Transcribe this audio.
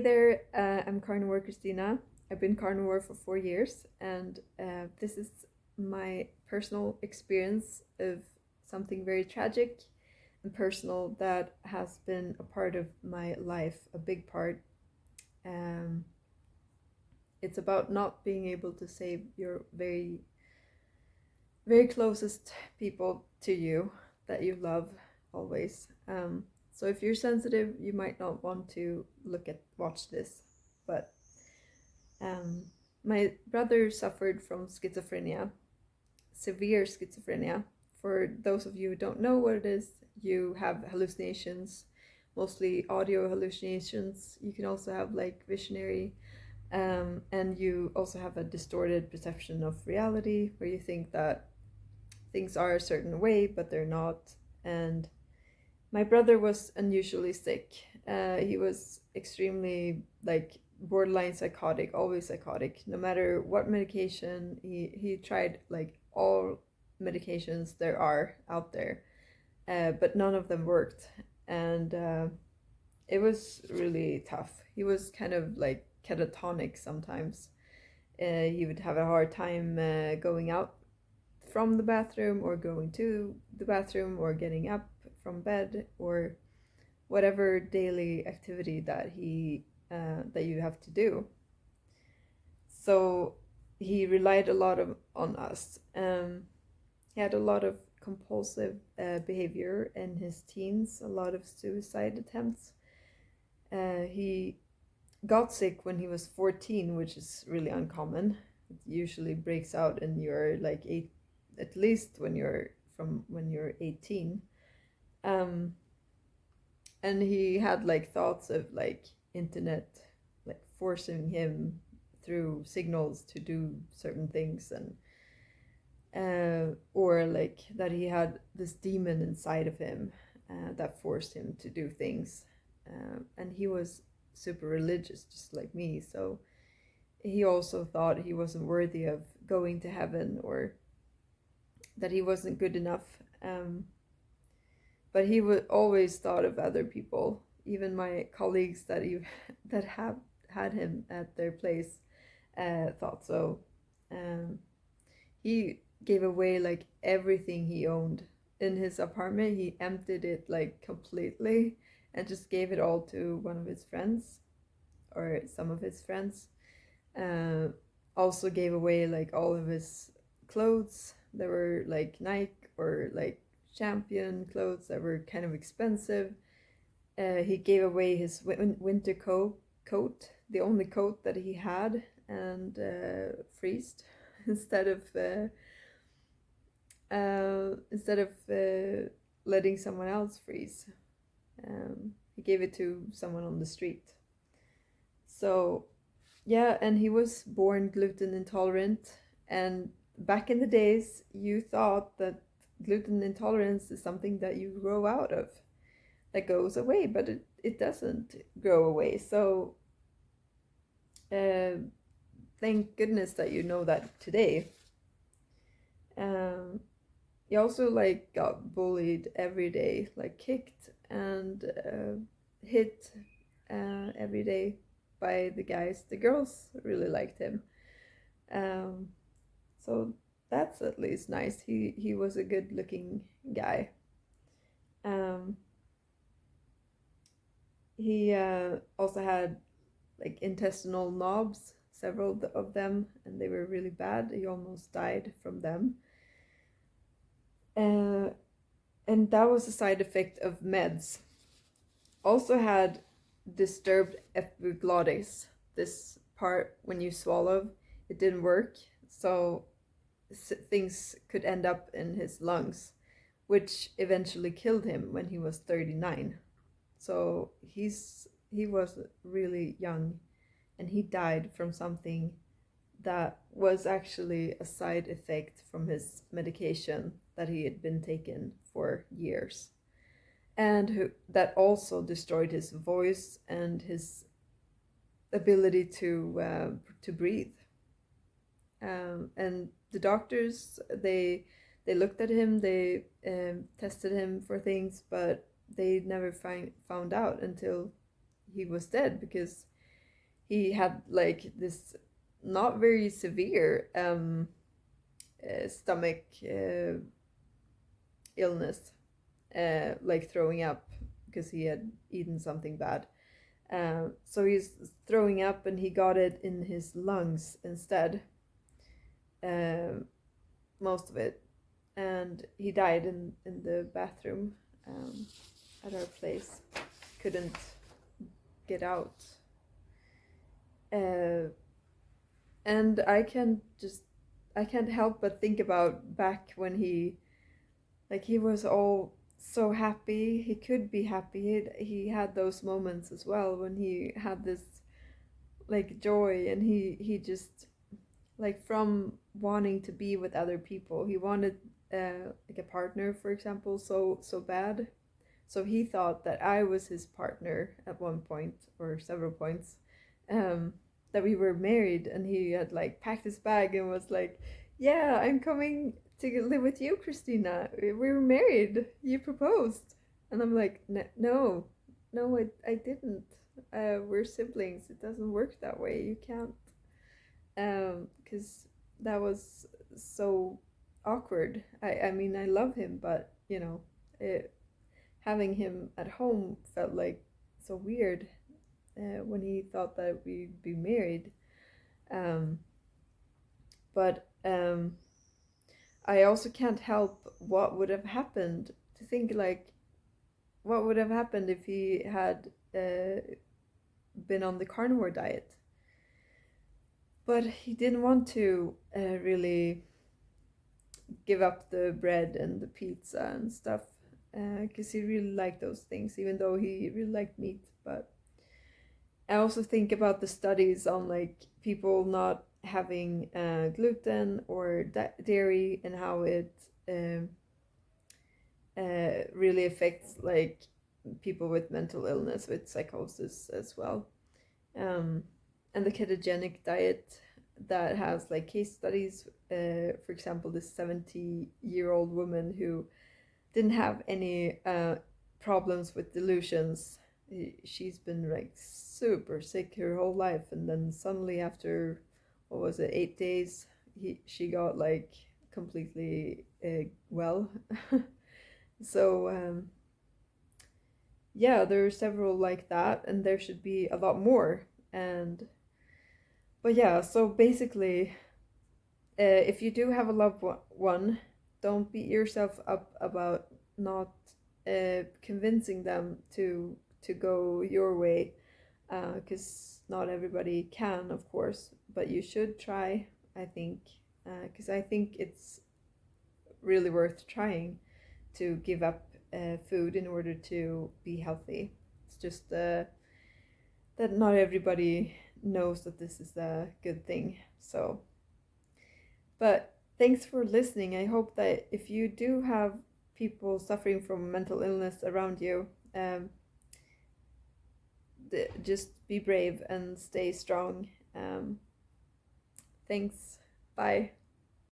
there, I'm Carnivore Christina. I've been carnivore for 4 years, and this is my personal experience of something very tragic and personal that has been a part of my life, a big part. Um, it's about not being able to save your very, very closest people to you that you love always. So if you're sensitive, you might not want to watch this, but Um, my brother suffered from schizophrenia, severe schizophrenia. For those of you who don't know what it is, you have hallucinations, mostly audio hallucinations. You can also have like visionary, and you also have a distorted perception of reality where you think that things are a certain way, but they're not. And my brother was unusually sick. He was extremely like borderline psychotic, always psychotic. No matter what medication, he tried like all medications there are out there, but none of them worked, and it was really tough. He was kind of like catatonic sometimes. He would have a hard time going out from the bathroom or going to the bathroom or getting up from bed or whatever daily activity that you have to do. So he relied a lot on us. He had a lot of compulsive behavior in his teens, a lot of suicide attempts. He got sick when he was 14, which is really uncommon. It usually breaks out in your like eight, at least when you're 18. Um, and he had like thoughts of like internet like forcing him through signals to do certain things, and or like that he had this demon inside of him that forced him to do things, and he was super religious just like me, so he also thought he wasn't worthy of going to heaven or that he wasn't good enough. But he would always thought of other people. Even my colleagues that have had him at their place thought so. Um, he gave away like everything he owned in his apartment. He emptied it like completely and just gave it all to one of his friends or some of his friends. Uh, Also gave away like all of his clothes that were like Nike or like Champion clothes that were kind of expensive. He gave away his winter coat, the only coat that he had, and freezed instead of letting someone else freeze. He gave it to someone on the street. So yeah, and he was born gluten intolerant. And back in the days, you thought that gluten intolerance is something that you grow out of, that goes away, but it doesn't grow away. So uh, thank goodness that you know that today. Um, he also like got bullied every day, like kicked and hit every day by the guys. The girls really liked him. Um, so that's at least nice. He was a good looking guy. Um, he also had like intestinal knobs, several of them, and they were really bad. He almost died from them. Uh, and that was a side effect of meds. Also had disturbed epiglottis. This part when you swallow, it didn't work, so things could end up in his lungs, which eventually killed him when he was 39. So he was really young, and he died from something that was actually a side effect from his medication that he had been taking for years, and that also destroyed his voice and his ability to breathe. And the doctors, they looked at him, they tested him for things, but they never found out until he was dead, because he had like this not very severe stomach illness, like throwing up because he had eaten something bad. So he's throwing up and he got it in his lungs instead, uh, most of it. And he died in the bathroom at our place. Couldn't get out. And I can't help but think about back when he was all so happy. He could be happy. He had those moments as well when he had this like joy, and he just like from wanting to be with other people. He wanted like a partner, for example, so bad. So he thought that I was his partner at one point or several points. Um, that we were married, and he had like packed his bag and was like, "Yeah, I'm coming to live with you, Christina. We were married. You proposed." And I'm like, No, no, I didn't. We're siblings. It doesn't work that way. You can't." Because that was so awkward. I mean, I love him, but it, having him at home felt like so weird when he thought that we'd be married. Um, but I also can't help what would have happened to think like what would have happened if he had been on the carnivore diet. But he didn't want to really give up the bread and the pizza and stuff because he really liked those things, even though he really liked meat. But I also think about the studies on like people not having gluten or dairy, and how it really affects like people with mental illness, with psychosis as well. Um, and the ketogenic diet that has like case studies, for example, this 70-year-old woman who didn't have any problems with delusions. She's been like super sick her whole life, and then suddenly after, what was it, 8 days, she got like completely well. So yeah, there are several like that, and there should be a lot more. And but yeah, so basically, if you do have a loved one, don't beat yourself up about not convincing them to go your way, because not everybody can, of course, but you should try. I think, because I think it's really worth trying to give up food in order to be healthy. It's just that not everybody knows that this is a good thing. So, but thanks for listening. I hope that if you do have people suffering from mental illness around you, just be brave and stay strong. Thanks. Bye.